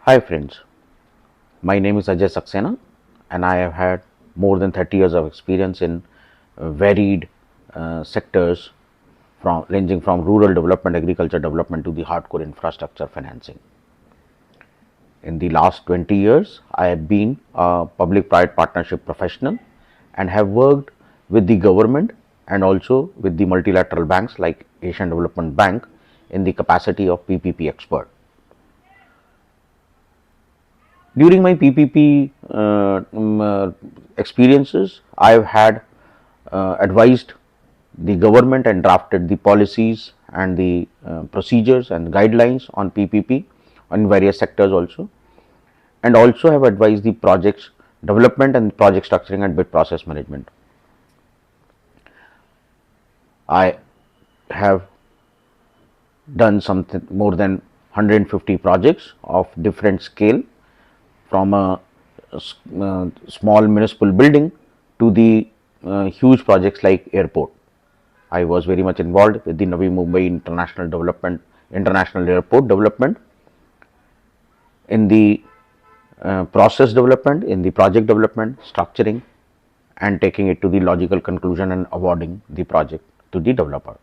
Hi friends, my name is Ajay Saxena and I have had more than 30 years of experience in varied sectors ranging from rural development, agriculture development to the hardcore infrastructure financing. In the last 20 years, I have been a public-private partnership professional and have worked with the government and also with the multilateral banks like Asian Development Bank in the capacity of PPP expert. During my PPP experiences, I have had advised the government and drafted the policies and the procedures and guidelines on PPP on various sectors also, and also have advised the projects development and project structuring and bid process management. I have done something more than 150 projects of different scale, from a small municipal building to the huge projects like airport. I was very much involved with the Navi Mumbai International Airport development, in the process development, in the project development, structuring, and taking it to the logical conclusion and awarding the project to the developer.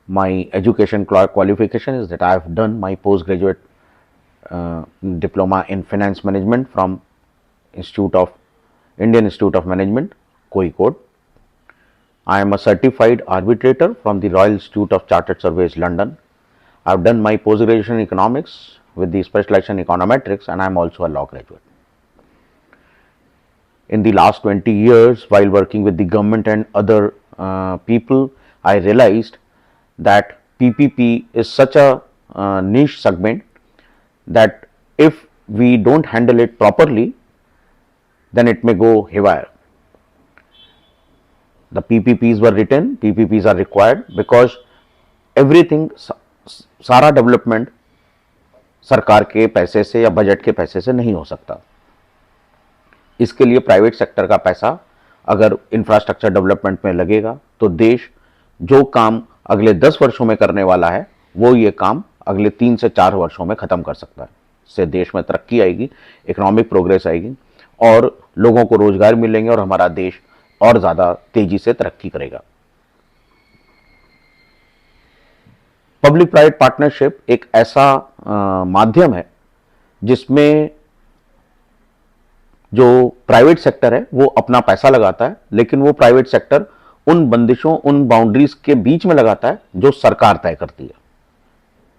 My education qualification is that I have done my postgraduate diploma in finance management from Indian Institute of Management, Kozhikode. I am a certified arbitrator from the Royal Institute of Chartered Surveyors, London. I have done my post-graduation in economics with the specialization in econometrics, and I am also a law graduate. In the last 20 years, while working with the government and other people, I realized that PPP is such a niche segment that if we don't handle it properly, then it may go haywire. The PPPs were written, PPPs are required because everything, सारा development सरकार के पैसे से या budget के पैसे से नहीं हो सकता. इसके लिए प्राइवेट सेक्टर का पैसा अगर इंफ्रास्ट्रक्चर डेवलपमेंट में लगेगा तो देश जो काम अगले 10 वर्षों में करने वाला है वो ये काम अगले 3 से 4 वर्षों में खत्म कर सकता है. इससे देश में तरक्की आएगी, इकोनॉमिक प्रोग्रेस आएगी और लोगों को रोजगार मिलेंगे और हमारा देश और ज्यादा तेजी से तरक्की करेगा. पब्लिक प्राइवेट पार्टनरशिप एक ऐसा माध्यम है जिसमें जो प्राइवेट सेक्टर है वो अपना पैसा लगाता है, लेकिन वो प्राइवेट सेक्टर उन बंदिशों, उन बाउंड्रीज के बीच में लगाता है जो सरकार तय करती है.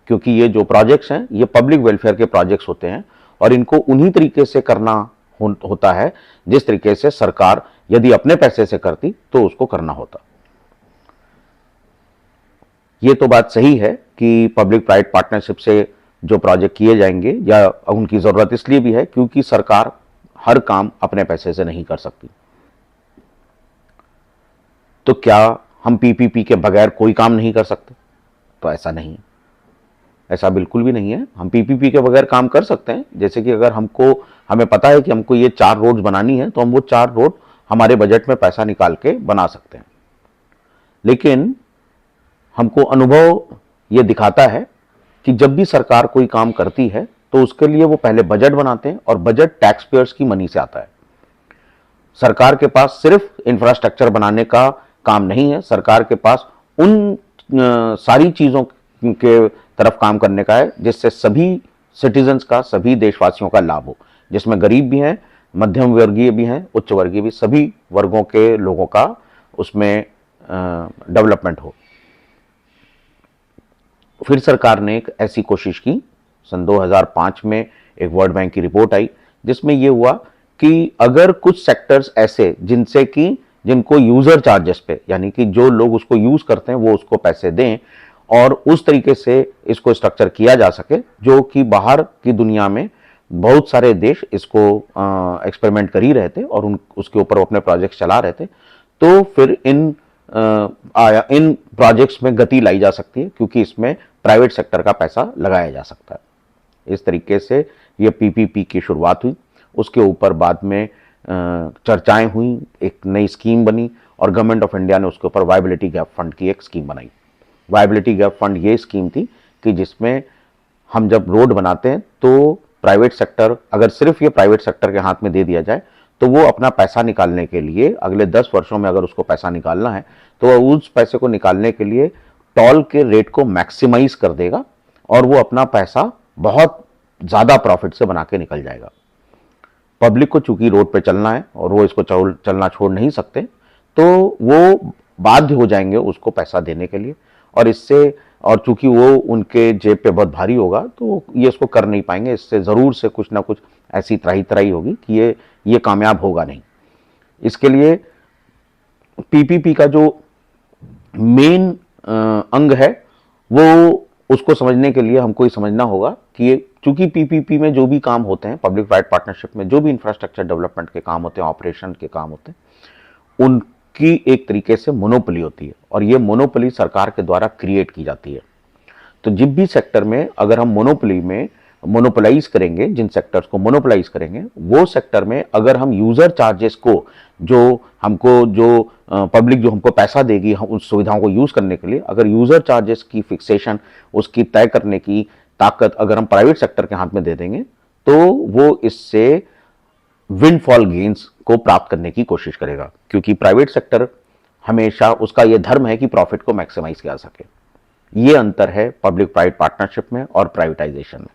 क्योंकि ये जो प्रोजेक्ट्स हैं ये पब्लिक वेलफेयर के प्रोजेक्ट्स होते हैं और इनको उन्हीं तरीके से करना होता है जिस तरीके से सरकार यदि अपने पैसे से करती तो उसको करना होता. ये तो बात सही है कि पब्लिक प्राइवेट पार्टनरशिप से जो प्रोजेक्ट किए जाएंगे या उनकी जरूरत इसलिए भी है क्योंकि सरकार हर काम अपने पैसे से नहीं कर सकती. तो क्या हम पीपीपी के बगैर कोई काम नहीं कर सकते? तो ऐसा नहीं है, ऐसा बिल्कुल भी नहीं है. हम पीपीपी के बगैर काम कर सकते हैं. जैसे कि अगर हमें पता है कि हमको ये 4 रोड बनानी है तो हम वो 4 रोड हमारे बजट में पैसा निकाल के बना सकते हैं. लेकिन हमको अनुभव ये दिखाता है कि जब भी सरकार कोई काम करती है तो उसके लिए वो पहले बजट बनाते हैं और बजट टैक्स पेयर्स की मनी से आता है. सरकार के पास सिर्फ इंफ्रास्ट्रक्चर बनाने का काम नहीं है, सरकार के पास उन सारी चीजों के तरफ काम करने का है जिससे सभी सिटीजन्स का, सभी देशवासियों का लाभ हो, जिसमें गरीब भी हैं, मध्यम वर्गीय भी हैं, उच्च वर्गीय भी, सभी वर्गों के लोगों का उसमें डेवलपमेंट हो. फिर सरकार ने एक ऐसी कोशिश की, सन 2005 में एक वर्ल्ड बैंक की रिपोर्ट आई जिसमें यह हुआ कि अगर कुछ सेक्टर्स ऐसे जिनको यूजर चार्जेस पे, यानी कि जो लोग उसको यूज करते हैं वो उसको पैसे दें और उस तरीके से इसको स्ट्रक्चर किया जा सके जो कि बाहर की दुनिया में बहुत सारे देश इसको एक्सपेरिमेंट कर ही रहे थे और उसके ऊपर अपने प्रोजेक्ट्स चला रहे थे. तो फिर इन प्रोजेक्ट्स में गति लाई जा सकती है क्योंकि इसमें प्राइवेट सेक्टर का पैसा लगाया जा सकता है. इस तरीके से ये पीपीपी की शुरुआत हुई. उसके ऊपर बाद में चर्चाएं हुई, एक नई स्कीम बनी और गवर्नमेंट ऑफ इंडिया ने उसके ऊपर वायबिलिटी गैप फंड की एक स्कीम बनाई. वायबिलिटी गैप फंड ये स्कीम थी कि जिसमें हम जब रोड बनाते हैं तो प्राइवेट सेक्टर, अगर सिर्फ ये प्राइवेट सेक्टर के हाथ में दे दिया जाए तो वो अपना पैसा निकालने के लिए अगले 10 वर्षों में अगर उसको पैसा निकालना है तो वह उस पैसे को निकालने के लिए टोल के रेट को मैक्सिमाइज कर देगा और वो अपना पैसा बहुत ज़्यादा प्रॉफिट से बना के निकल जाएगा। पब्लिक को चूंकि रोड पे चलना है और वो इसको चलना छोड़ नहीं सकते, तो वो बाध्य हो जाएंगे उसको पैसा देने के लिए, और इससे, और चूंकि वो उनके जेब पे बहुत भारी होगा तो ये इसको कर नहीं पाएंगे। इससे ज़रूर से कुछ ना कुछ ऐसी त्राही त्राही होगी कि ये कामयाब होगा नहीं। इसके लिए पीपीपी का जो मेन अंग है वो, उसको समझने के लिए हमको ये समझना होगा कि चूंकि पीपीपी में जो भी काम होते हैं, पब्लिक प्राइवेट पार्टनरशिप में जो भी इंफ्रास्ट्रक्चर डेवलपमेंट के काम होते हैं, ऑपरेशन के काम होते हैं, उनकी एक तरीके से मोनोपोली होती है और ये मोनोपोली सरकार के द्वारा क्रिएट की जाती है। तो जिस भी सेक्टर में अगर हम मोनोपोली में मोनोपोलाइज करेंगे, जिन सेक्टर्स को मोनोपोलाइज करेंगे, वो सेक्टर में अगर हम यूजर चार्जेस को, जो हमको जो पब्लिक जो हमको पैसा देगी उस सुविधाओं को यूज करने के लिए, अगर यूजर चार्जेस की फिक्सेशन, उसकी तय करने की ताकत अगर हम प्राइवेट सेक्टर के हाथ में दे देंगे तो वो इससे विंडफॉल गेन्स को प्राप्त करने की कोशिश करेगा, क्योंकि प्राइवेट सेक्टर हमेशा उसका यह धर्म है कि प्रॉफिट को मैक्सिमाइज किया सके। ये अंतर है पब्लिक प्राइवेट पार्टनरशिप में और प्राइवेटाइजेशन में।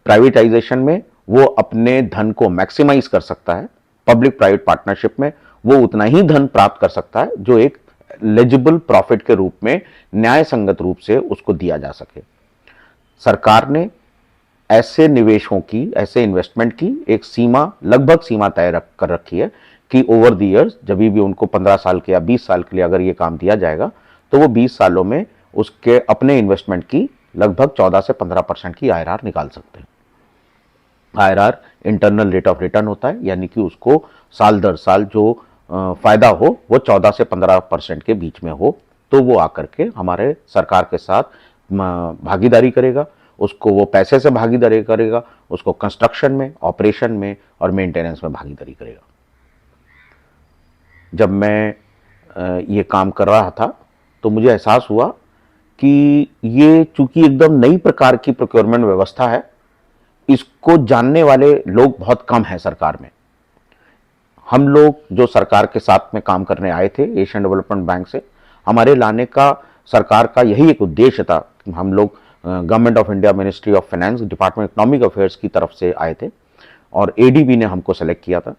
प्राइवेटाइजेशन में वो अपने धन को मैक्सिमाइज कर सकता है, पब्लिक प्राइवेट पार्टनरशिप में वो उतना ही धन प्राप्त कर सकता है जो एक एलिजिबल प्रॉफिट के रूप में न्याय संगत रूप से उसको दिया जा सके। सरकार ने ऐसे निवेशों की, ऐसे इन्वेस्टमेंट की एक सीमा, लगभग सीमा तय कर रखी है कि ओवर द ईयर्स जब भी उनको 15 साल के या 20 साल के लिए अगर ये काम दिया जाएगा तो वो 20 सालों में उसके अपने इन्वेस्टमेंट की लगभग 14 से 15% की आईआरआर निकाल सकते हैं। IRR internal rate of return होता है, यानी कि उसको साल दर साल जो फायदा हो वो 14 से 15% के बीच में हो, तो वो आकर के हमारे सरकार के साथ भागीदारी करेगा, उसको वो पैसे से भागीदारी करेगा, उसको कंस्ट्रक्शन में, ऑपरेशन में और मेंटेनेंस में भागीदारी करेगा। जब मैं ये काम कर रहा था तो मुझे एहसास हुआ कि ये चूंकि एकदम नई प्रकार की प्रोक्योरमेंट व्यवस्था है, इसको जानने वाले लोग बहुत कम हैं सरकार में। हम लोग जो सरकार के साथ में काम करने आए थे एशियन डेवलपमेंट बैंक से, हमारे लाने का सरकार का यही एक उद्देश्य था कि हम लोग government of India, ministry of finance, department economic affairs की तरफ से आए थे और एडीबी ने हमको सेलेक्ट किया था।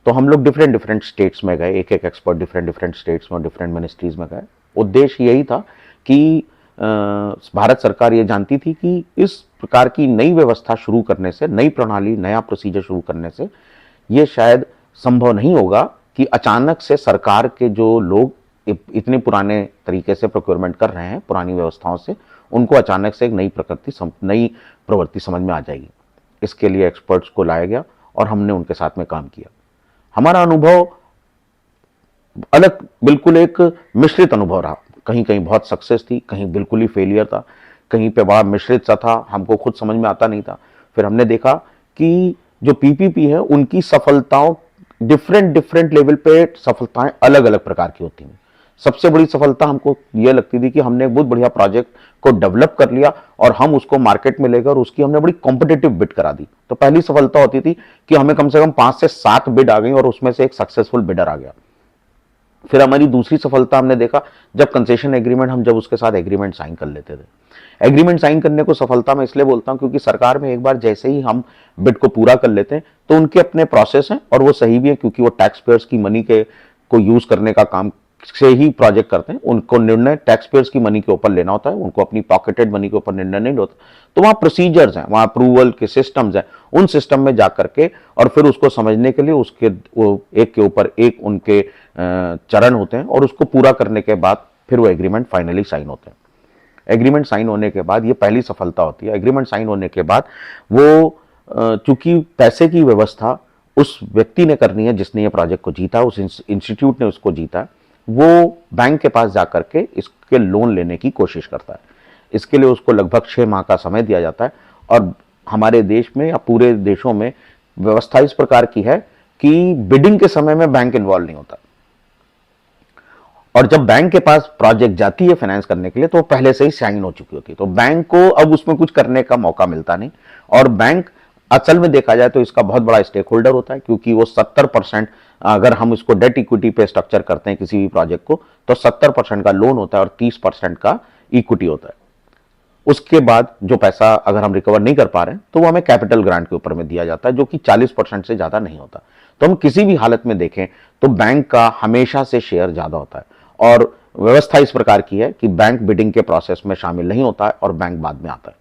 तो हम लोग डिफरेंट स्टेट्स में गए, एक एक्सपर्ट डिफरेंट स्टेट्स में, डिफरेंट मिनिस्ट्रीज में गए। उद्देश्य यही था कि भारत सरकार ये जानती थी कि इस प्रकार की नई व्यवस्था शुरू करने से, नई प्रणाली, नया प्रोसीजर शुरू करने से ये शायद संभव नहीं होगा कि अचानक से सरकार के जो लोग इतने पुराने तरीके से प्रोक्योरमेंट कर रहे हैं, पुरानी व्यवस्थाओं से, उनको अचानक से एक नई प्रवृत्ति समझ में आ जाएगी। इसके लिए एक्सपर्ट्स को लाया गया और हमने उनके साथ में काम किया। हमारा अनुभव अलग, बिल्कुल एक मिश्रित अनुभव रहा। कहीं कहीं बहुत सक्सेस थी, कहीं बिल्कुल ही फेलियर था, कहीं पे बड़ा मिश्रित सा था, हमको खुद समझ में आता नहीं था। फिर हमने देखा कि जो पीपीपी है उनकी सफलताओं डिफरेंट लेवल पे सफलताएं अलग अलग प्रकार की होती हैं। सबसे बड़ी सफलता हमको ये लगती थी कि हमने एक बहुत बढ़िया प्रोजेक्ट को डेवलप कर लिया और हम उसको मार्केट में लेकर उसकी हमने बड़ी कॉम्पिटिटिव बिड करा दी। तो पहली सफलता होती थी कि हमें कम से कम 5 से 7 बिड आ गई और उसमें से एक सक्सेसफुल बिडर आ गया। फिर हमारी दूसरी सफलता हमने देखा जब कंसेशन एग्रीमेंट, हम जब उसके साथ एग्रीमेंट साइन कर लेते थे। एग्रीमेंट साइन करने को सफलता मैं इसलिए बोलता हूं क्योंकि सरकार में एक बार जैसे ही हम बिड को पूरा कर लेते हैं तो उनके अपने प्रोसेस हैं और वो सही भी है, क्योंकि वो टैक्स पेयर्स की मनी के को यूज करने का काम से ही प्रोजेक्ट करते हैं। उनको निर्णय टैक्स पेयर्स की मनी के ऊपर लेना होता है, उनको अपनी पॉकेटेड मनी के ऊपर निर्णय नहीं होता। तो वहां प्रोसीजर्स हैं, वहां अप्रूवल के सिस्टम्स हैं, उन सिस्टम में जाकर के और फिर उसको समझने के लिए उसके एक के ऊपर एक उनके चरण होते हैं और उसको पूरा करने के बाद फिर वो एग्रीमेंट फाइनली साइन होते हैं। एग्रीमेंट साइन होने के बाद ये पहली सफलता होती है। एग्रीमेंट साइन होने के बाद वो चूंकि पैसे की व्यवस्था उस व्यक्ति ने करनी है जिसने ये प्रोजेक्ट को जीता, उस इंस्टीट्यूट ने उसको जीता, वो बैंक के पास जाकर के इसके लोन लेने की कोशिश करता है। इसके लिए उसको लगभग 6 माह का समय दिया जाता है और हमारे देश में या पूरे देशों में व्यवस्था इस प्रकार की है कि बिडिंग के समय में बैंक इन्वॉल्व नहीं होता। और जब बैंक के पास प्रोजेक्ट जाती है फाइनेंस करने के लिए तो वो पहले से ही साइन हो चुकी होती है, तो बैंक को अब उसमें कुछ करने का मौका मिलता नहीं। और बैंक असल में देखा जाए तो इसका बहुत बड़ा स्टेक होल्डर होता है, क्योंकि वो 70%, अगर हम इसको डेट इक्विटी पे स्ट्रक्चर करते हैं किसी भी प्रोजेक्ट को, तो 70% का लोन होता है और 30% का इक्विटी होता है। उसके बाद जो पैसा अगर हम रिकवर नहीं कर पा रहे हैं तो वो हमें कैपिटल ग्रांट के ऊपर में दिया जाता है, जो कि 40% से ज्यादा नहीं होता। तो हम किसी भी हालत में देखें तो बैंक का हमेशा से शेयर ज्यादा होता है, और व्यवस्था इस प्रकार की है कि बैंक बिडिंग के प्रोसेस में शामिल नहीं होता है और बैंक बाद में आता है।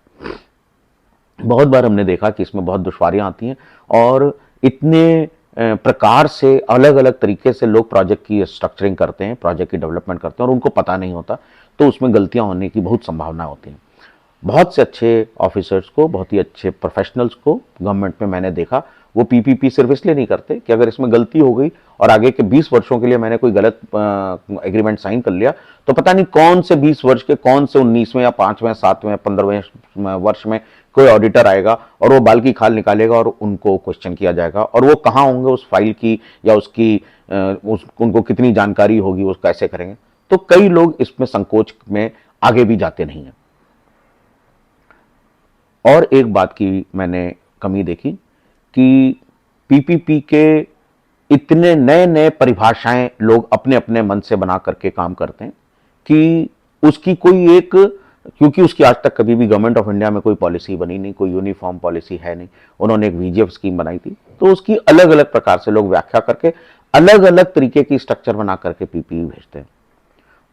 बहुत बार हमने देखा कि इसमें बहुत दुश्वारियां आती हैं, और इतने प्रकार से अलग अलग तरीके से लोग प्रोजेक्ट की स्ट्रक्चरिंग करते हैं, प्रोजेक्ट की डेवलपमेंट करते हैं, और उनको पता नहीं होता, तो उसमें गलतियां होने की बहुत संभावना होती हैं। बहुत से अच्छे ऑफिसर्स को, बहुत ही अच्छे प्रोफेशनल्स को गवर्नमेंट में मैंने देखा, वो पीपीपी सिर्फ इसलिए नहीं करते कि अगर इसमें गलती हो गई और आगे के 20 वर्षों के लिए मैंने कोई गलत एग्रीमेंट साइन कर लिया, तो पता नहीं कौन से 20 वर्ष के, कौन से 19वें या 5वें 7वें 15वें वर्ष में कोई ऑडिटर आएगा और वो बाल की खाल निकालेगा और उनको क्वेश्चन किया जाएगा, और वो कहाँ होंगे उस फाइल की, या उनको कितनी जानकारी होगी, वो कैसे करेंगे। तो कई लोग इसमें संकोच में आगे भी जाते नहीं हैं। और एक बात की मैंने कमी देखी कि पीपीपी के इतने नए नए परिभाषाएं लोग अपने अपने मन से बना करके काम करते हैं कि उसकी कोई एक, क्योंकि उसकी आज तक कभी भी गवर्नमेंट ऑफ इंडिया में कोई पॉलिसी बनी नहीं, कोई यूनिफॉर्म पॉलिसी है नहीं। उन्होंने एक वीजीएफ स्कीम बनाई थी, तो उसकी अलग अलग प्रकार से लोग व्याख्या करके अलग अलग तरीके की स्ट्रक्चर बना करके पीपीपी भेजते हैं।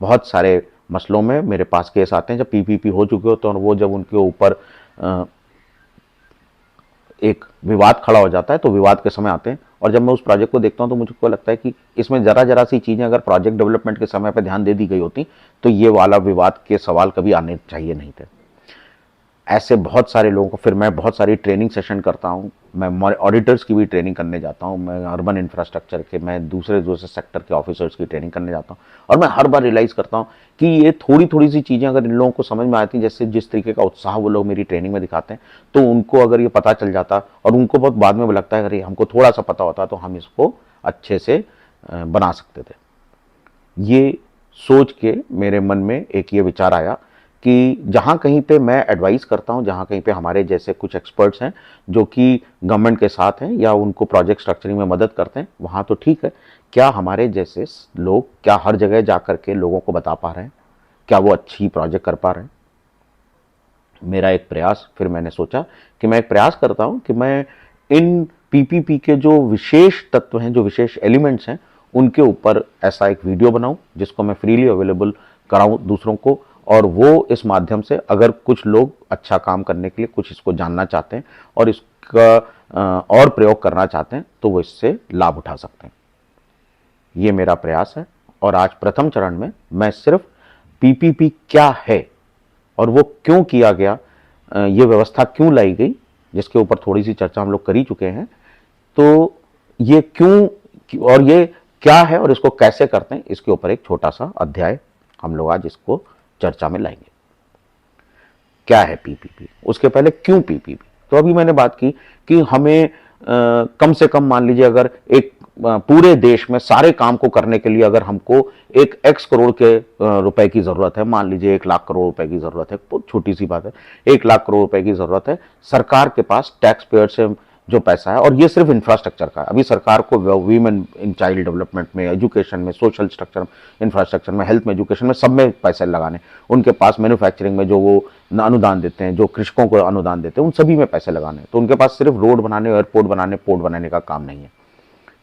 बहुत सारे मसलों में मेरे पास केस आते हैं जब पीपीपी हो चुके होते हैं, और वो जब उनके ऊपर एक विवाद खड़ा हो जाता है, तो विवाद के समय आते हैं, और जब मैं उस प्रोजेक्ट को देखता हूं तो मुझको लगता है कि इसमें जरा जरा सी चीजें अगर प्रोजेक्ट डेवलपमेंट के समय पर ध्यान दे दी गई होती तो ये वाला विवाद के सवाल कभी आने चाहिए नहीं थे। ऐसे बहुत सारे लोगों को फिर मैं बहुत सारी ट्रेनिंग सेशन करता हूं, मैं ऑडिटर्स की भी ट्रेनिंग करने जाता हूं, मैं अर्बन इंफ्रास्ट्रक्चर के, मैं दूसरे दूसरे सेक्टर के ऑफिसर्स की ट्रेनिंग करने जाता हूं, और मैं हर बार रियलाइज करता हूं कि ये थोड़ी थोड़ी सी चीज़ें अगर इन लोगों को समझ में आती, जैसे जिस तरीके का उत्साह वो लोग मेरी ट्रेनिंग में दिखाते हैं, तो उनको अगर ये पता चल जाता, और उनको बहुत बाद में लगता है अरे हमको थोड़ा सा पता होता तो हम इसको अच्छे से बना सकते थे। ये सोच के मेरे मन में एक ये विचार आया कि जहाँ कहीं पे मैं एडवाइस करता हूँ, जहाँ कहीं पे हमारे जैसे कुछ एक्सपर्ट्स हैं जो कि गवर्नमेंट के साथ हैं या उनको प्रोजेक्ट स्ट्रक्चरिंग में मदद करते हैं, वहाँ तो ठीक है, क्या हमारे जैसे लोग क्या हर जगह जा करके लोगों को बता पा रहे हैं, क्या वो अच्छी प्रोजेक्ट कर पा रहे हैं? मेरा एक प्रयास, फिर मैंने सोचा कि मैं एक प्रयास करता हूँ कि मैं इन पीपीपी के जो विशेष तत्व हैं, जो विशेष एलिमेंट्स हैं, उनके ऊपर ऐसा एक वीडियो बनाऊं जिसको मैं फ्रीली अवेलेबल कराऊं दूसरों को, और वो इस माध्यम से अगर कुछ लोग अच्छा काम करने के लिए कुछ इसको जानना चाहते हैं और इसका और प्रयोग करना चाहते हैं तो वो इससे लाभ उठा सकते हैं। ये मेरा प्रयास है, और आज प्रथम चरण में मैं सिर्फ पीपीपी क्या है और वो क्यों किया गया, ये व्यवस्था क्यों लाई गई, जिसके ऊपर थोड़ी सी चर्चा हम लोग कर ही चुके हैं, तो ये क्यों और ये क्या है और इसको कैसे करते हैं, इसके ऊपर एक छोटा सा अध्याय हम लोग आज इसको चर्चा में लाएंगे। क्या है पीपीपी, उसके पहले क्यों पीपीपी। तो अभी मैंने बात की कि हमें कम से कम मान लीजिए अगर एक पूरे देश में सारे काम को करने के लिए अगर हमको एक एक्स करोड़ के रुपए की जरूरत है, मान लीजिए 1 लाख करोड़ रुपए की जरूरत है, बहुत छोटी सी बात है, 1 लाख करोड़ रुपए की जरूरत है, सरकार के पास टैक्स पेयर से जो पैसा है, और ये सिर्फ इंफ्रास्ट्रक्चर का है। अभी सरकार को वीमेन इन चाइल्ड डेवलपमेंट में, एजुकेशन में, सोशल स्ट्रक्चर इंफ्रास्ट्रक्चर में, हेल्थ में, एजुकेशन में, सब में पैसे लगाने, उनके पास मैन्युफैक्चरिंग में जो वो अनुदान देते हैं, जो कृषकों को अनुदान देते हैं, उन सभी में पैसे लगाने। तो उनके पास सिर्फ रोड बनाने, एयरपोर्ट बनाने, पोर्ट बनाने का काम नहीं है,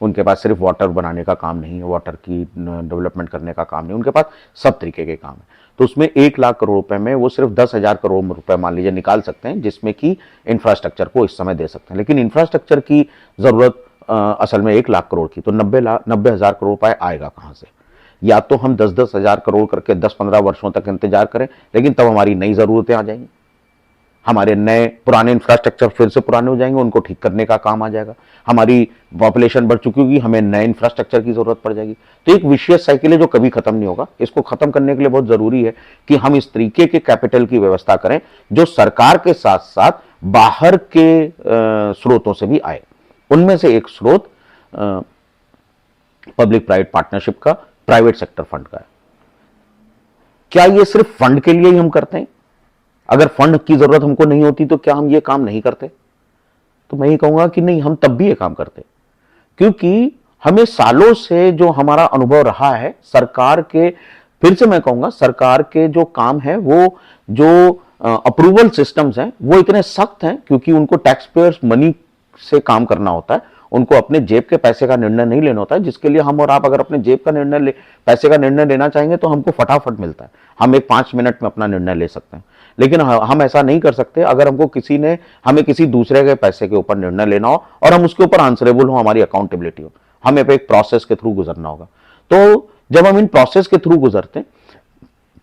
उनके पास सिर्फ वाटर बनाने का काम नहीं है, वाटर की डेवलपमेंट करने का काम नहीं, उनके पास सब तरीके के काम है। तो उसमें 1 लाख करोड़ रुपए में वो सिर्फ 10,000 करोड़ रुपए मान लीजिए निकाल सकते हैं, जिसमें कि इंफ्रास्ट्रक्चर को इस समय दे सकते हैं। लेकिन इंफ्रास्ट्रक्चर की जरूरत असल में 1 लाख करोड़ की, तो 90,000 करोड़ रुपए आएगा कहां से? या तो हम 10-10 हजार करोड़ करके 10-15 वर्षों तक इंतजार करें, लेकिन तब हमारी नई जरूरतें आ जाएंगी, हमारे नए पुराने इंफ्रास्ट्रक्चर फिर से पुराने हो जाएंगे, उनको ठीक करने का काम आ जाएगा, हमारी पॉपुलेशन बढ़ चुकी होगी, हमें नए इंफ्रास्ट्रक्चर की जरूरत पड़ जाएगी। तो एक विशेष साइकिल है जो कभी खत्म नहीं होगा। इसको खत्म करने के लिए बहुत जरूरी है कि हम इस तरीके के कैपिटल की व्यवस्था करें जो सरकार के साथ साथ बाहर के स्रोतों से भी आए। उनमें से एक स्रोत पब्लिक प्राइवेट पार्टनरशिप का, प्राइवेट सेक्टर फंड का है। क्या ये सिर्फ फंड के लिए ही हम करते हैं? अगर फंड की जरूरत हमको नहीं होती तो क्या हम ये काम नहीं करते? तो मैं ये कहूंगा कि नहीं, हम तब भी ये काम करते, क्योंकि हमें सालों से जो हमारा अनुभव रहा है सरकार के, फिर से मैं कहूंगा सरकार के जो काम है, वो जो अप्रूवल सिस्टम्स हैं वो इतने सख्त हैं, क्योंकि उनको टैक्स पेयर्स मनी से काम करना होता है, उनको अपने जेब के पैसे का निर्णय नहीं लेना होता है, जिसके लिए हम और आप अगर अपने जेब का पैसे का निर्णय लेना चाहेंगे तो हमको फटाफट मिलता है, हम एक 5 मिनट में अपना निर्णय ले सकते हैं। लेकिन हम ऐसा नहीं कर सकते अगर हमको हमें किसी दूसरे के पैसे के ऊपर निर्णय लेना हो और हम उसके ऊपर आंसरेबल हो, हमारी अकाउंटेबिलिटी हो, हमें एक प्रोसेस के थ्रू गुजरना होगा। तो जब हम इन प्रोसेस के थ्रू गुजरते हैं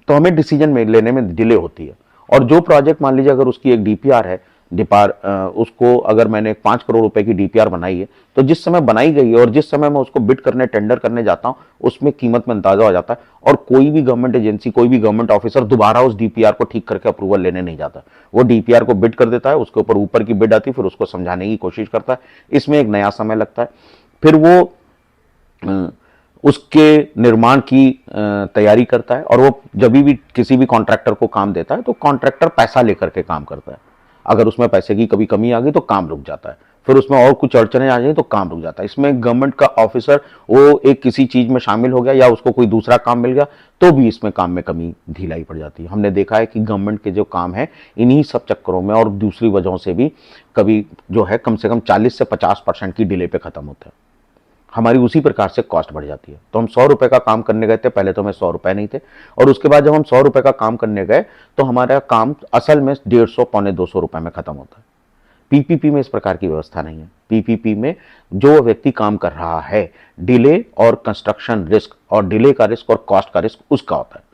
तो हमें डिसीजन में लेने में डिले होती है। और जो प्रोजेक्ट मान लीजिए अगर उसकी एक डीपीआर है, उसको अगर मैंने 5 करोड़ रुपए की डीपीआर बनाई है, तो जिस समय बनाई गई है और जिस समय मैं उसको बिड करने, टेंडर करने जाता हूं, उसमें कीमत में अंदाजा हो जाता है, और कोई भी गवर्नमेंट एजेंसी, कोई भी गवर्नमेंट ऑफिसर दोबारा उस डीपीआर को ठीक करके अप्रूवल लेने नहीं जाता। वो डीपीआर को बिड कर देता है, उसके ऊपर की बिड आती है, फिर उसको समझाने की कोशिश करता है, इसमें एक नया समय लगता है, फिर वो उसके निर्माण की तैयारी करता है, और वो जब भी किसी भी कॉन्ट्रैक्टर को काम देता है तो कॉन्ट्रैक्टर पैसा लेकर के काम करता है। अगर उसमें पैसे की कभी कमी आ गई तो काम रुक जाता है, फिर उसमें और कुछ अड़चने आ जाए तो काम रुक जाता है। इसमें गवर्नमेंट का ऑफिसर वो एक किसी चीज में शामिल हो गया या उसको कोई दूसरा काम मिल गया तो भी इसमें काम में कमी, ढिलाई पड़ जाती है। हमने देखा है कि गवर्नमेंट के जो काम है इन्हीं सब चक्करों में और दूसरी वजहों से भी कभी जो है कम से कम 40 से 50% की डिले पे खत्म होता है। हमारी उसी प्रकार से कॉस्ट बढ़ जाती है। तो हम 100 रुपए का काम करने गए थे, पहले तो हमें 100 रुपए नहीं थे, और उसके बाद जब हम 100 रुपए का काम करने गए तो हमारा काम असल में 150 पौने 200 रुपए में खत्म होता है। पीपीपी में इस प्रकार की व्यवस्था नहीं है। पीपीपी में जो व्यक्ति काम कर रहा है, डिले और कंस्ट्रक्शन रिस्क और डिले का रिस्क और कॉस्ट का रिस्क उसका होता है।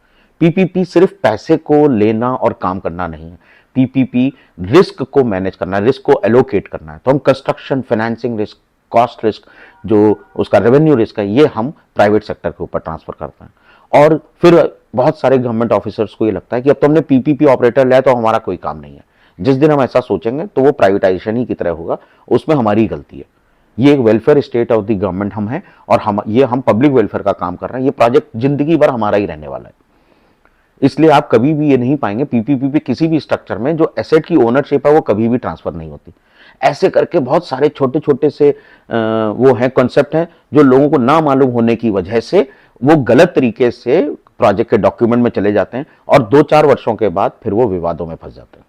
पीपीपी सिर्फ पैसे को लेना और काम करना नहीं है, पीपीपी रिस्क को मैनेज करना, रिस्क को एलोकेट करना है। तो हम construction financing risk, cost risk, जो उसका रेवेन्यू रिस्क है, ये हम प्राइवेट सेक्टर के ऊपर ट्रांसफर करते हैं। और फिर बहुत सारे गवर्नमेंट ऑफिसर्स को ये लगता है कि अब तो हमने पीपीपी ऑपरेटर लिया तो हमारा कोई काम नहीं है। जिस दिन हम ऐसा सोचेंगे तो वो प्राइवेटाइजेशन ही की तरह होगा, उसमें हमारी गलती है। ये एक welfare state of the government हम हैं, और हम पब्लिक वेलफेयर का काम कर रहे हैं। ये प्रोजेक्ट जिंदगी भर हमारा ही रहने वाला है। इसलिए आप कभी भी ये नहीं पाएंगे पीपीपी पे किसी भी स्ट्रक्चर में जो एसेट की ओनरशिप है वो कभी भी ट्रांसफर नहीं होती। ऐसे करके बहुत सारे छोटे छोटे से वो हैं कॉन्सेप्ट हैं जो लोगों को ना मालूम होने की वजह से वो गलत तरीके से प्रोजेक्ट के डॉक्यूमेंट में चले जाते हैं, और 2-4 वर्षों के बाद फिर वो विवादों में फंस जाते हैं।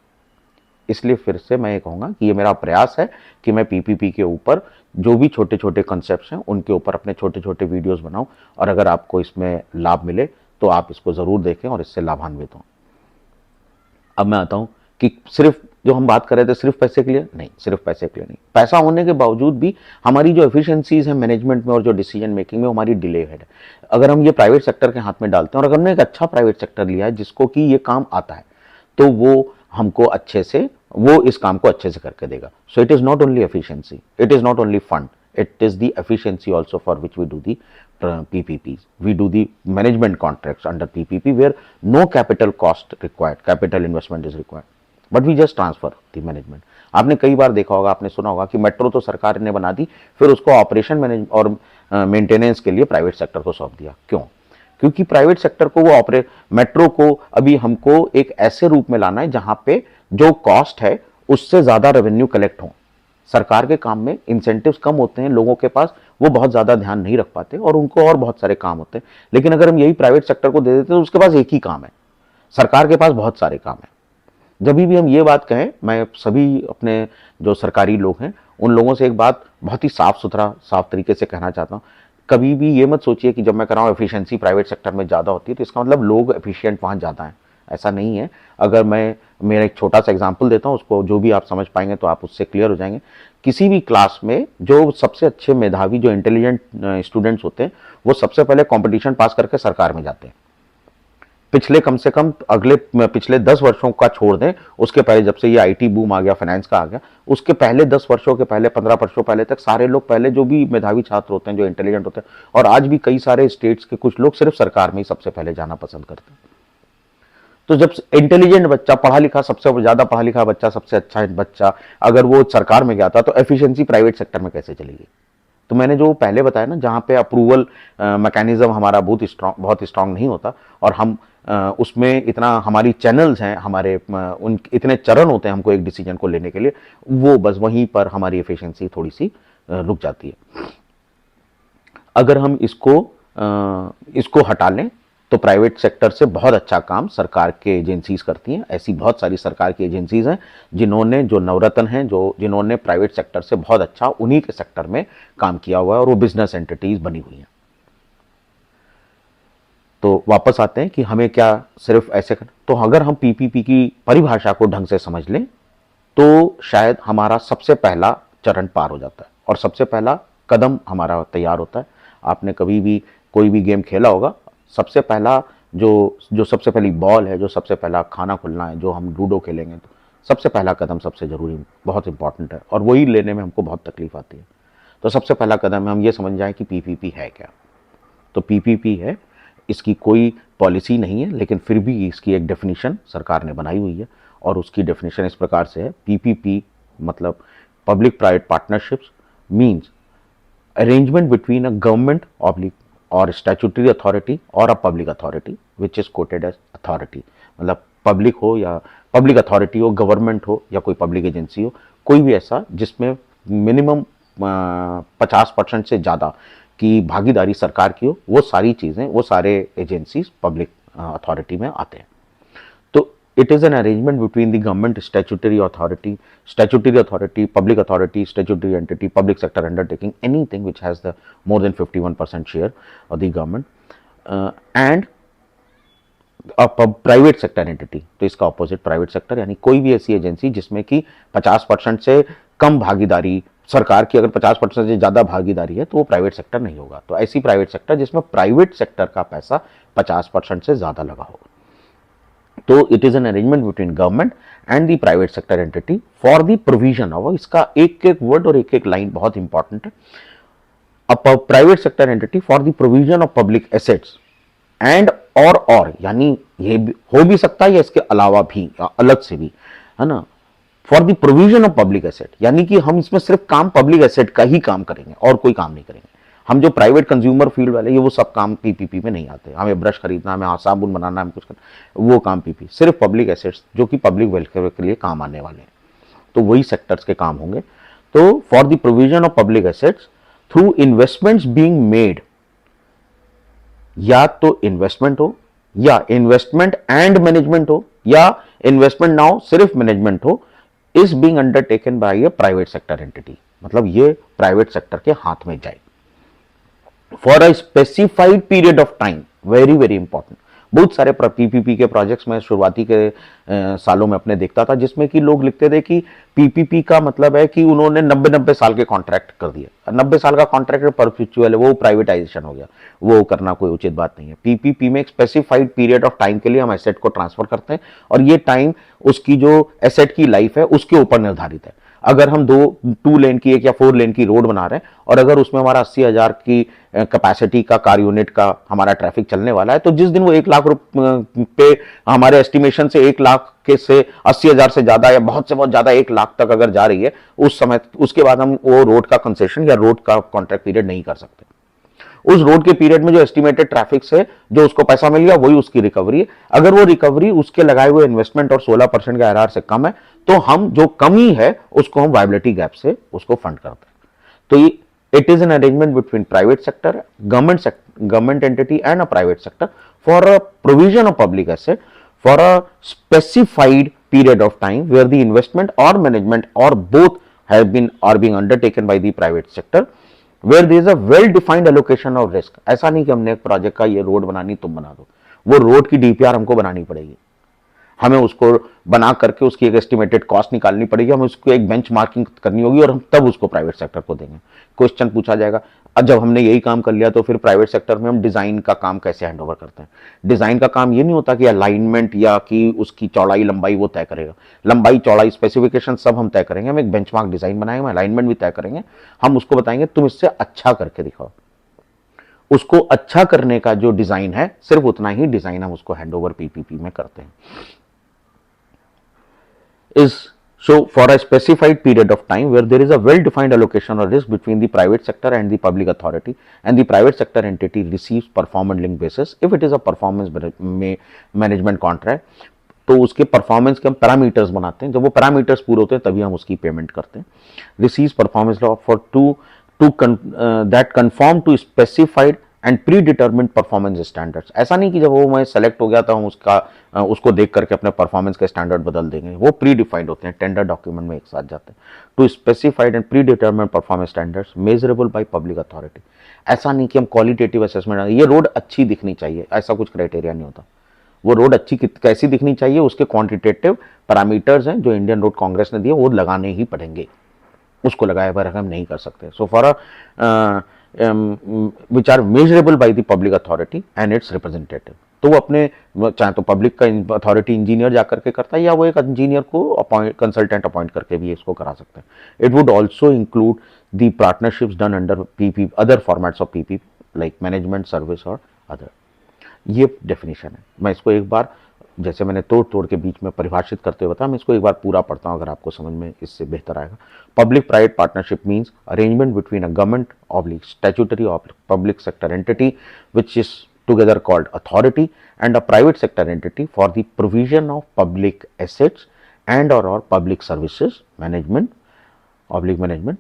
इसलिए फिर से मैं ये कहूंगा कि ये मेरा प्रयास है कि मैं पीपीपी के ऊपर जो भी छोटे छोटे कॉन्सेप्ट्स हैं उनके ऊपर अपने छोटे छोटे वीडियोस बनाऊं, और अगर आपको इसमें लाभ मिले तो आप इसको जरूर देखें और इससे लाभान्वित हों। अब मैं आता हूं कि सिर्फ जो हम बात कर रहे थे सिर्फ पैसे के लिए नहीं, सिर्फ पैसे के लिए नहीं, पैसा होने के बावजूद भी हमारी जो एफिशिएंसीज है मैनेजमेंट में और जो डिसीजन मेकिंग में हमारी डिले है। अगर हम ये प्राइवेट सेक्टर के हाथ में डालते हैं और अगर हमने एक अच्छा प्राइवेट सेक्टर लिया है जिसको कि ये काम आता है, तो वो हमको अच्छे से, वो इस काम को अच्छे से करके देगा। So it is not only efficiency, it is not only fund, it is the efficiency also for which we do the PPPs. We do the management contracts under PPP where no capital cost required, capital investment is required, but we just transfer the management. आपने कई बार देखा होगा, आपने सुना होगा कि metro तो सरकार ने बना दी, फिर उसको ऑपरेशन मैनेज और मेंटेनेंस के लिए प्राइवेट सेक्टर को सौंप दिया। क्यों? क्योंकि प्राइवेट सेक्टर को वो मेट्रो को अभी हमको एक ऐसे रूप में लाना है जहां पे जो कॉस्ट है उससे ज्यादा रेवेन्यू कलेक्ट हो। सरकार के काम में इंसेंटिव्स कम होते हैं, लोगों के पास वो बहुत ज्यादा ध्यान नहीं रख पाते और उनको और बहुत सारे काम होते हैं। लेकिन अगर हम यही प्राइवेट सेक्टर को दे देते तो उसके पास एक ही काम है, सरकार के पास बहुत सारे काम है। जब भी हम ये बात कहें, मैं सभी अपने जो सरकारी लोग हैं उन लोगों से एक बात बहुत ही साफ सुथरा, साफ तरीके से कहना चाहता हूँ, कभी भी ये मत सोचिए कि जब मैं कह रहा हूँ एफिशिएंसी प्राइवेट सेक्टर में ज्यादा होती है तो इसका मतलब लोग एफिशिएंट वहां ज्यादा है, ऐसा नहीं है। अगर मैं मेरा एक छोटा सा एग्जांपल देता हूं, उसको जो भी आप समझ पाएंगे तो आप उससे क्लियर हो जाएंगे। किसी भी क्लास में जो सबसे अच्छे मेधावी, जो इंटेलिजेंट स्टूडेंट्स होते हैं, वो सबसे पहले कंपटीशन पास करके सरकार में जाते हैं। पिछले कम से कम पिछले 10 वर्षों का छोड़ दें, उसके पहले जब से ये आईटी बूम आ गया, फाइनेंस का आ गया, उसके पहले 10 वर्षों के पहले, 15 वर्षों पहले तक सारे लोग, पहले जो भी मेधावी छात्र होते हैं, जो इंटेलिजेंट होते हैं, और आज भी कई सारे स्टेट्स के कुछ लोग सिर्फ सरकार में ही सबसे पहले जाना पसंद करते हैं। तो जब इंटेलिजेंट बच्चा, पढ़ा लिखा, सबसे ज्यादा पढ़ा लिखा बच्चा, सबसे अच्छा बच्चा अगर वो सरकार में गया था तो एफिशिएंसी प्राइवेट सेक्टर में कैसे चलेगी? तो मैंने जो पहले बताया ना, जहां पे अप्रूवल मैकेनिज्म हमारा बहुत स्ट्रांग नहीं होता और हम उसमें इतना हमारी चैनल्स हैं, हमारे उन इतने चरण होते हैं हमको एक डिसीजन को लेने के लिए, वो बस वहीं पर हमारी एफिशिएंसी थोड़ी सी रुक जाती है। अगर हम इसको हटा लें तो प्राइवेट सेक्टर से बहुत अच्छा काम सरकार के एजेंसीज करती हैं। ऐसी बहुत सारी सरकार की एजेंसीज हैं जिन्होंने, जो नवरत्न हैं, जिन्होंने प्राइवेट सेक्टर से बहुत अच्छा उन्हीं के सेक्टर में काम किया हुआ है और वो बिजनेस एंटिटीज बनी हुई हैं। तो वापस आते हैं कि हमें क्या सिर्फ ऐसे कर, तो अगर हम पीपीपी की परिभाषा को ढंग से समझ लें तो शायद हमारा सबसे पहला चरण पार हो जाता है और सबसे पहला कदम हमारा तैयार होता है। आपने कभी भी कोई भी गेम खेला होगा, सबसे पहला जो सबसे पहली बॉल है, जो सबसे पहला खाना खुलना है, जो हम लूडो खेलेंगे तो सबसे पहला कदम सबसे जरूरी, बहुत इंपॉर्टेंट है और वही लेने में हमको बहुत तकलीफ आती है। तो सबसे पहला कदम है हम ये समझ जाएं कि पीपीपी है क्या। तो पीपीपी है, इसकी कोई पॉलिसी नहीं है, लेकिन फिर भी इसकी एक डेफिनेशन सरकार ने बनाई हुई है और उसकी डेफिनेशन इस प्रकार से है। पीपीपी मतलब public private partnerships means arrangement between a government oblique और स्टैट्यूटरी अथॉरिटी और a public authority which is quoted as authority. मतलब पब्लिक हो या पब्लिक अथॉरिटी हो, गवर्नमेंट हो या कोई पब्लिक एजेंसी हो, कोई भी ऐसा जिसमें मिनिमम 50% से ज़्यादा की भागीदारी सरकार की हो, वो सारी चीज़ें, वो सारे एजेंसीज पब्लिक अथॉरिटी में आते हैं। तो it is an arrangement between the government, statutory authority, public authority, statutory entity, public sector undertaking, anything which has the more than 51% share of the government, and private sector entity. तो इसका opposite private sector, यानी कोई भी ऐसी agency जिसमें कि 50% से कम भागीदारी सरकार की, अगर 50% से ज्यादा भागीदारी है तो वो प्राइवेट सेक्टर नहीं होगा। तो ऐसी प्राइवेट सेक्टर जिसमें प्राइवेट सेक्टर का पैसा 50% से ज्यादा लगा होगा। तो it is an arrangement between government and the private sector entity for the provision of, इसका एक एक वर्ड और एक एक लाइन बहुत इंपॉर्टेंट है, a private sector entity for the provision of public assets and और यानी ये भी, हो भी सकता है या इसके अलावा भी अलग से भी, है ना, for the provision of public asset, यानी कि हम इसमें सिर्फ काम पब्लिक एसेट का ही काम करेंगे और कोई काम नहीं करेंगे। हम जो प्राइवेट कंज्यूमर फील्ड वाले, ये वो सब काम पीपीपी में नहीं आते। हमें ब्रश खरीदना, हमें साबुन बनाना, हमें कुछ करना, वो काम पीपी, सिर्फ पब्लिक एसेट्स जो कि पब्लिक वेलफेयर के लिए काम आने वाले हैं, तो वही सेक्टर्स के काम होंगे। तो for the provision of public assets through investments being made, या तो इन्वेस्टमेंट हो या इन्वेस्टमेंट एंड मैनेजमेंट हो या इन्वेस्टमेंट ना हो सिर्फ मैनेजमेंट हो, is being undertaken by A private sector entity, मतलब ये प्राइवेट सेक्टर के हाथ में जाए for a specified period of time. Very very important. बहुत सारे पीपीपी के प्रोजेक्ट्स में शुरुआती के सालों में अपने देखता था जिसमें कि लोग लिखते थे कि पीपीपी का मतलब है कि उन्होंने 90 साल के कॉन्ट्रैक्ट कर दिया। 90 साल का कॉन्ट्रैक्ट परपेचुअल है, वो प्राइवेटाइजेशन हो गया, वो करना कोई उचित बात नहीं है। पीपीपी में एक स्पेसिफाइड पीरियड ऑफ टाइम के लिए हम एसेट को ट्रांसफर करते हैं और ये टाइम उसकी जो एसेट की लाइफ है उसके ऊपर निर्धारित है। अगर हम 2 लेन की, 1 या 4 लेन की रोड बना रहे हैं और अगर उसमें हमारा 80,000 की कैपेसिटी का कार यूनिट का हमारा ट्रैफिक चलने वाला है, तो जिस दिन वो 1 लाख रुपए हमारे एस्टिमेशन से 1 लाख के से 80,000 से ज्यादा या बहुत से बहुत ज्यादा 1 लाख तक अगर जा रही है, उस समय उसके बाद हम वो रोड का कंसेशन या रोड का कॉन्ट्रैक्ट पीरियड नहीं कर सकते। उस रोड के पीरियड में जो एस्टिमेटेड ट्रैफिक से जो उसको पैसा मिल गया वही उसकी रिकवरी है। अगर वो रिकवरी उसके लगाए हुए इन्वेस्टमेंट और 16% के आरआर से कम है तो हम जो कमी है उसको हम वायबिलिटी गैप से उसको फंड करते हैं। तो it is an arrangement between private sector, government entity and a private sector for a provision of public asset for a specified period of time where the investment or management or both are being undertaken by the private sector, where there is a well defined allocation of risk। ऐसा नहीं कि हमने एक project का ये road बनानी तुम बना दो, वो रोड की डीपीआर हमको बनानी पड़ेगी, हमें उसको बना करके उसकी एक एस्टिमेटेड कॉस्ट निकालनी पड़ेगी, हमें उसको एक बेंच मार्किंग करनी होगी और हम तब उसको प्राइवेट सेक्टर को देंगे। क्वेश्चन पूछा जाएगा, अब जब हमने यही काम कर लिया तो फिर प्राइवेट सेक्टर में हम डिजाइन का काम कैसे हैंड ओवर करते हैं? डिजाइन का काम ये नहीं होता कि अलाइनमेंट या कि उसकी चौड़ाई लंबाई वो तय करेगा, लंबाई चौड़ाई स्पेसिफिकेशन सब हम तय करेंगे, हम एक बेंचमार्क डिजाइन बनाएंगे, हम अलाइनमेंट भी तय करेंगे, हम उसको बताएंगे तुम इससे अच्छा करके दिखाओ। उसको अच्छा करने का जो डिजाइन है सिर्फ उतना ही डिजाइन हम उसको हैंड ओवर पीपीपी में करते हैं। इस So, for a specified period of time where there is a well-defined allocation of risk between the private sector and the public authority, and the private sector entity receives performance linked basis, if it is a performance management contract, तो उसके performance के हम parameters बनाते हैं, जब वो parameters पूरे होते हैं तभी हम उसकी पेमेंट करते हैं. Receives performance law for to that conform to specified and predetermined performance standards. ऐसा नहीं कि जब वो मैं सेलेक्ट हो गया था हम उसको देख करके अपने परफॉर्मेंस के स्टैंडर्ड बदल देंगे. वो प्री डिफाइंड होते हैं, टेंडर डॉक्यूमेंट में एक साथ जाते हैं. To specified and predetermined performance standards measurable by public authority. ऐसा नहीं कि हम क्वालिटेटिव असेसमेंट, ये रोड अच्छी दिखनी चाहिए, ऐसा कुछ क्राइटेरिया नहीं होता. वो रोड अच्छी कैसी दिखनी चाहिए, उसके क्वांटिटेटिव पैरामीटर्स हैं जो इंडियन रोड कांग्रेस ने दिए, वो लगाने ही पड़ेंगे. उसको लगाए बगैर हम नहीं कर सकते. So for which are measurable by the public authority and its representative. तो वो अपने, चाहे तो पब्लिक का अथॉरिटी इंजीनियर जाकर के करता है, या वो एक इंजीनियर को कंसल्टेंट अपॉइंट करके भी इसको करा सकते हैं. It would also include the partnerships done under PP, other formats of PP like management service और अदर. ये डेफिनेशन है. मैं इसको एक बार, जैसे मैंने तोड़ के बीच में परिभाषित करते हुए बताया, मैं इसको एक बार पूरा पढ़ता हूं, अगर आपको समझ में इससे बेहतर आएगा. Public private partnership means arrangement between a government oblique statutory of public sector entity which is together called authority and a private sector entity for the provision of public assets and or public services management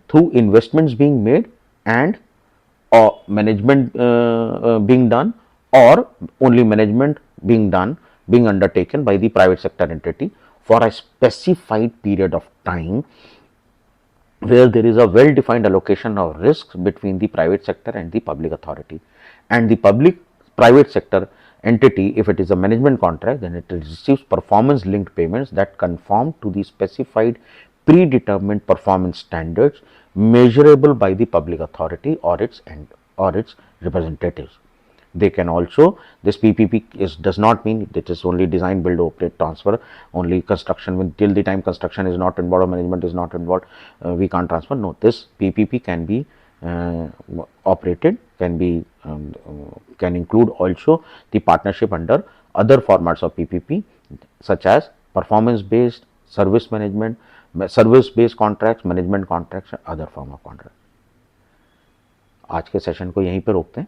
through investments being made and or management being done, or only management being undertaken by the private sector entity for a specified period of time where there is a well defined allocation of risks between the private sector and the public authority. And the private sector entity, if it is a management contract, then it receives performance linked payments that conform to the specified predetermined performance standards measurable by the public authority or its representatives. They can also, this PPP does not mean it is only design, build, operate, transfer, only construction. Till the time construction is not involved or management is not involved, we can't transfer. No, this PPP can be operated, can include also the partnership under other formats of PPP, such as performance based, service management, service based contracts, management contracts, and other form of contract. आज के session को यहीं पर रोकते हैं.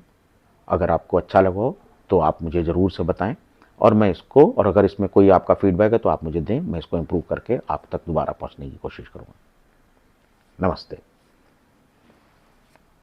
अगर आपको अच्छा लगा हो तो आप मुझे ज़रूर से बताएं, और मैं इसको, और अगर इसमें कोई आपका फीडबैक है तो आप मुझे दें, मैं इसको इम्प्रूव करके आप तक दोबारा पहुंचने की कोशिश करूंगा. नमस्ते.